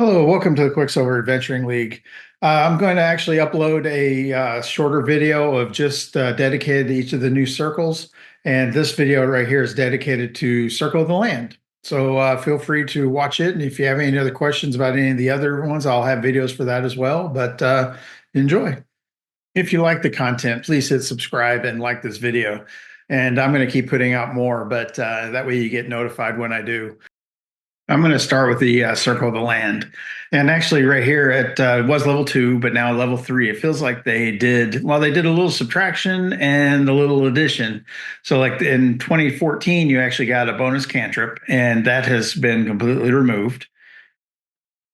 Hello, welcome to the Quicksilver Adventuring League. I'm going to actually upload a shorter video of just dedicated to each of the new circles. And this video right here is dedicated to Circle of the Land. So feel free to watch it. And if you have any other questions about any of the other ones, I'll have videos for that as well. But enjoy. If you like the content, please hit subscribe and like this video. And I'm going to keep putting out more, but that way you get notified when I do. I'm going to start with the Circle of the Land. And actually right here it was level 2, but now level 3. It feels like they did a little subtraction and a little addition. So like in 2014, you actually got a bonus cantrip, and that has been completely removed.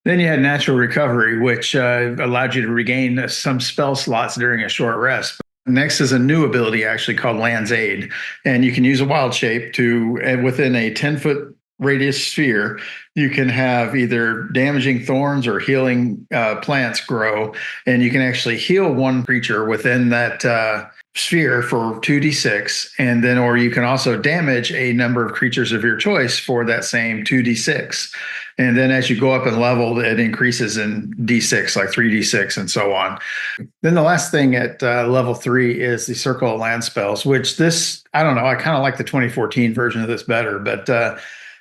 Then you had Natural Recovery, which allowed you to regain some spell slots during a short rest. Next is a new ability actually called Land's Aid. And you can use a wild shape to, within a 10-foot radius sphere, you can have either damaging thorns or healing plants grow, and you can actually heal one creature within that sphere for 2d6, and then or you can also damage a number of creatures of your choice for that same 2d6. And then as you go up in level, it increases in d6, like 3d6 and so on. Then the last thing at level 3 is the Circle of Land spells, which this, I don't know, I kind of like the 2014 version of this better, but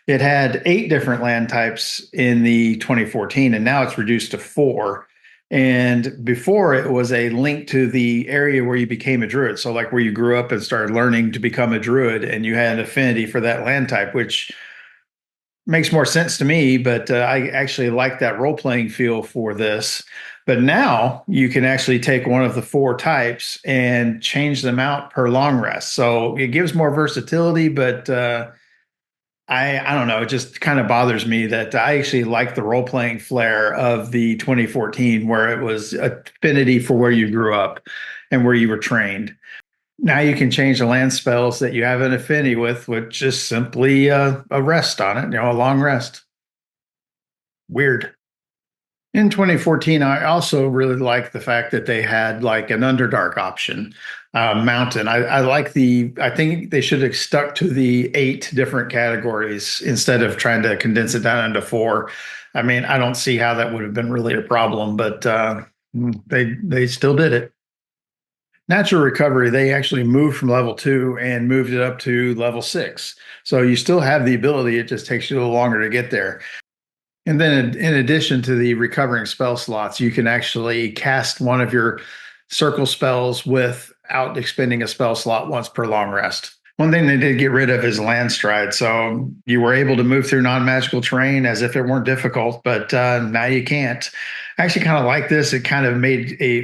it had 8 different land types in the 2014, and now it's reduced to 4. And before, it was a link to the area where you became a druid. So like where you grew up and started learning to become a druid, and you had an affinity for that land type, which makes more sense to me, but I actually like that role-playing feel for this. But now you can actually take one of the 4 types and change them out per long rest. So it gives more versatility, but I don't know. It just kind of bothers me that I actually like the role playing flair of the 2014, where it was affinity for where you grew up and where you were trained. Now you can change the land spells that you have an affinity with just simply a rest on it, a long rest. Weird. In 2014, I also really like the fact that they had like an Underdark option, mountain. I think they should have stuck to the 8 different categories instead of trying to condense it down into 4. I mean, I don't see how that would have been really a problem, but they still did it. Natural Recovery, they actually moved from level 2 and moved it up to level 6. So you still have the ability, it just takes you a little longer to get there. And then in addition to the recovering spell slots, you can actually cast one of your circle spells without expending a spell slot once per long rest. One thing they did get rid of is land stride. So you were able to move through non-magical terrain as if it weren't difficult, but now you can't. I actually kind of like this. It kind of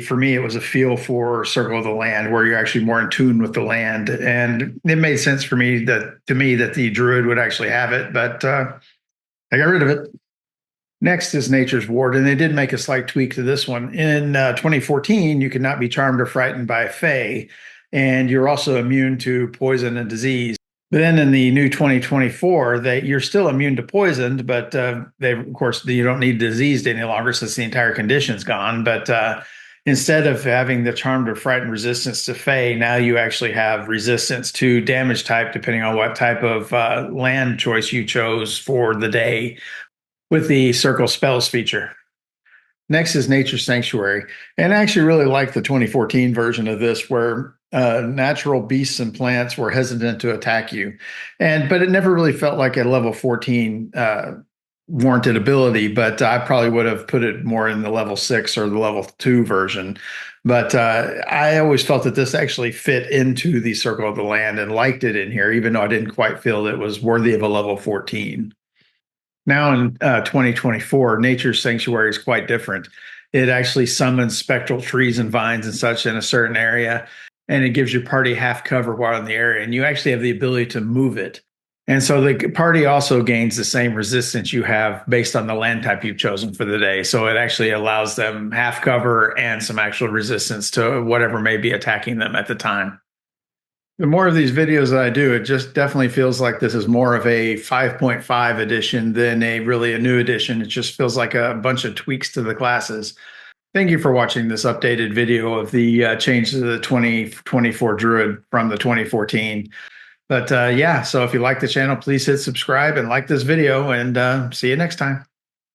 for me, it was a feel for Circle of the Land where you're actually more in tune with the land. And it made sense to me that the druid would actually have it, but I got rid of it. Next is Nature's Ward, and they did make a slight tweak to this one. In 2014, you could not be charmed or frightened by a fae, and you're also immune to poison and disease. But then in the new 2024, that you're still immune to poison, but of course, you don't need diseased any longer since the entire condition's gone. But instead of having the charmed or frightened resistance to fae, now you actually have resistance to damage type, depending on what type of land choice you chose for the day, with the Circle Spells feature. Next is Nature Sanctuary. And I actually really like the 2014 version of this, where natural beasts and plants were hesitant to attack you. But it never really felt like a level 14 warranted ability, but I probably would have put it more in the level 6 or the level 2 version. But I always felt that this actually fit into the Circle of the Land and liked it in here, even though I didn't quite feel it was worthy of a level 14. Now in 2024, Nature's Sanctuary is quite different. It actually summons spectral trees and vines and such in a certain area, and it gives your party half cover while in the area, and you actually have the ability to move it. And so the party also gains the same resistance you have based on the land type you've chosen for the day. So it actually allows them half cover and some actual resistance to whatever may be attacking them at the time. The more of these videos that I do, it just definitely feels like this is more of a 5.5 edition than a new edition. It just feels like a bunch of tweaks to the classes. Thank you for watching this updated video of the change to the 2024 Druid from the 2014. But yeah, so if you like the channel, please hit subscribe and like this video, and see you next time.